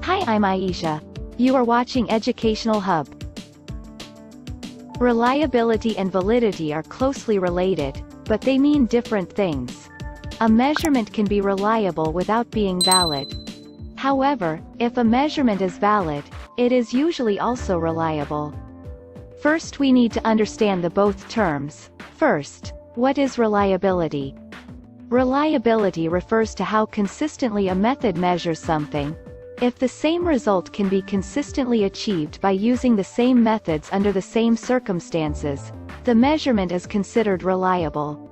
Hi, I'm Aisha. You are watching Educational Hub. Reliability and validity are closely related, but they mean different things. A measurement can be reliable without being valid. However, if a measurement is valid, it is usually also reliable. First, we need to understand the both terms. First, what is reliability? Reliability refers to how consistently a method measures something. If the same result can be consistently achieved by using the same methods under the same circumstances, the measurement is considered reliable.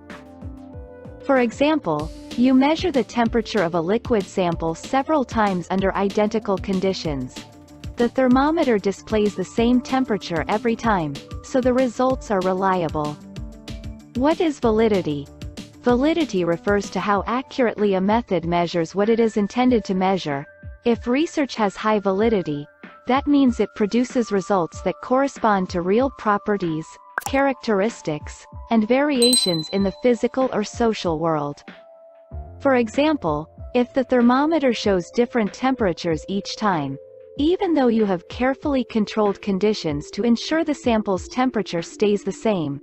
For example, you measure the temperature of a liquid sample several times under identical conditions. The thermometer displays the same temperature every time, so the results are reliable. What is validity? Validity refers to how accurately a method measures what it is intended to measure. If research has high validity, that means it produces results that correspond to real properties, characteristics, and variations in the physical or social world. For example, if the thermometer shows different temperatures each time, even though you have carefully controlled conditions to ensure the sample's temperature stays the same,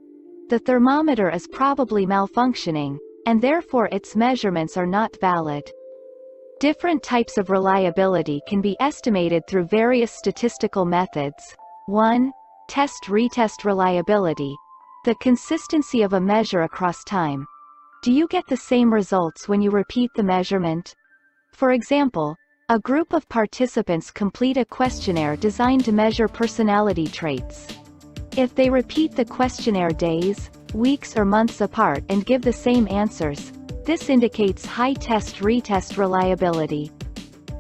the thermometer is probably malfunctioning, and therefore its measurements are not valid. Different types of reliability can be estimated through various statistical methods. 1. Test-retest reliability. The consistency of a measure across time. Do you get the same results when you repeat the measurement? For example, a group of participants complete a questionnaire designed to measure personality traits. If they repeat the questionnaire days, weeks or months apart and give the same answers, this indicates high test-retest reliability.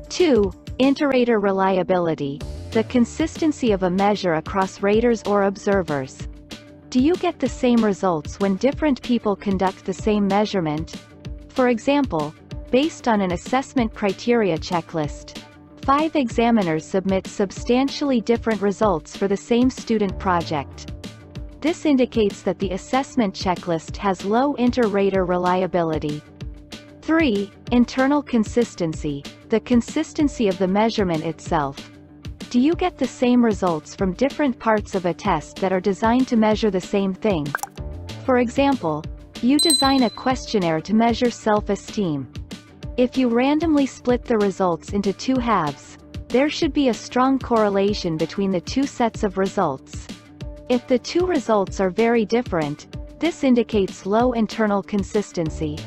2. Inter-rater reliability. The consistency of a measure across raters or observers. Do you get the same results when different people conduct the same measurement? For example, based on an assessment criteria checklist, 5 examiners submit substantially different results for the same student project. This indicates that the assessment checklist has low inter-rater reliability. 3. Internal consistency. The consistency of the measurement itself. Do you get the same results from different parts of a test that are designed to measure the same thing? For example, you design a questionnaire to measure self-esteem. If you randomly split the results into 2 halves, there should be a strong correlation between the 2 sets of results. If the 2 results are very different, this indicates low internal consistency.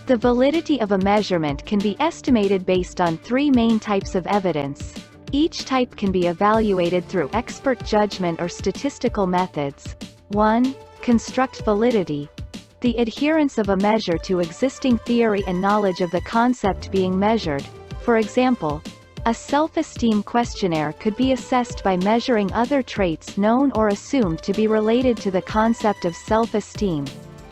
The validity of a measurement can be estimated based on 3 main types of evidence. Each type can be evaluated through expert judgment or statistical methods. 1. Construct validity. The adherence of a measure to existing theory and knowledge of the concept being measured. For example, a self-esteem questionnaire could be assessed by measuring other traits known or assumed to be related to the concept of self-esteem,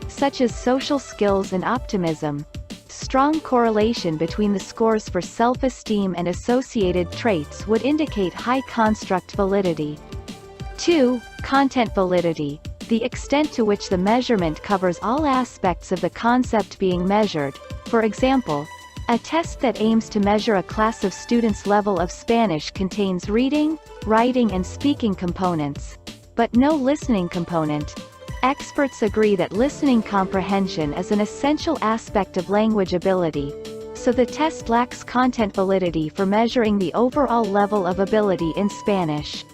such as social skills and optimism. Strong correlation between the scores for self-esteem and associated traits would indicate high construct validity. 2. Content validity. The extent to which the measurement covers all aspects of the concept being measured. For example, a test that aims to measure a class of students' level of Spanish contains reading, writing and speaking components, but no listening component. Experts agree that listening comprehension is an essential aspect of language ability, so the test lacks content validity for measuring the overall level of ability in Spanish.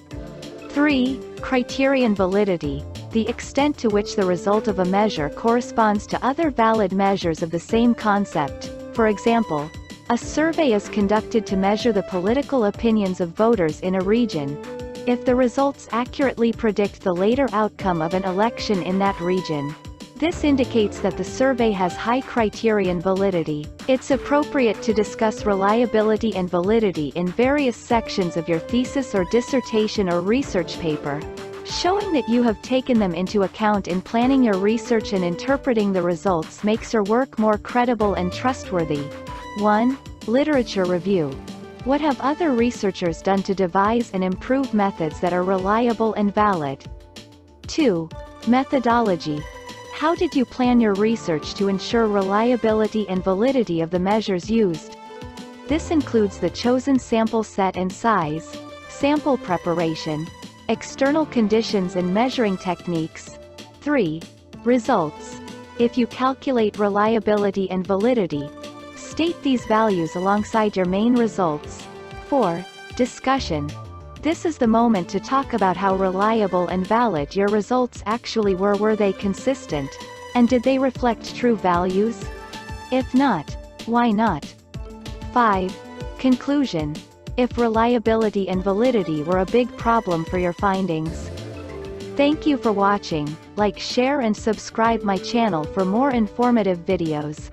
3. Criterion validity. The extent to which the result of a measure corresponds to other valid measures of the same concept. For example, a survey is conducted to measure the political opinions of voters in a region. If the results accurately predict the later outcome of an election in that region, this indicates that the survey has high criterion validity. It's appropriate to discuss reliability and validity in various sections of your thesis or dissertation or research paper, showing that you have taken them into account in planning your research and interpreting the results makes your work more credible and trustworthy. 1. Literature review. What have other researchers done to devise and improve methods that are reliable and valid? 2. Methodology. How did you plan your research to ensure reliability and validity of the measures used? This includes the chosen sample set and size, sample preparation, external conditions and measuring techniques. 3. Results. If you calculate reliability and validity, state these values alongside your main results. 4. Discussion. This is the moment to talk about how reliable and valid your results actually were. Were they consistent? And did they reflect true values? If not, why not? 5. Conclusion. If reliability and validity were a big problem for your findings. Thank you for watching. Like, share and subscribe my channel for more informative videos.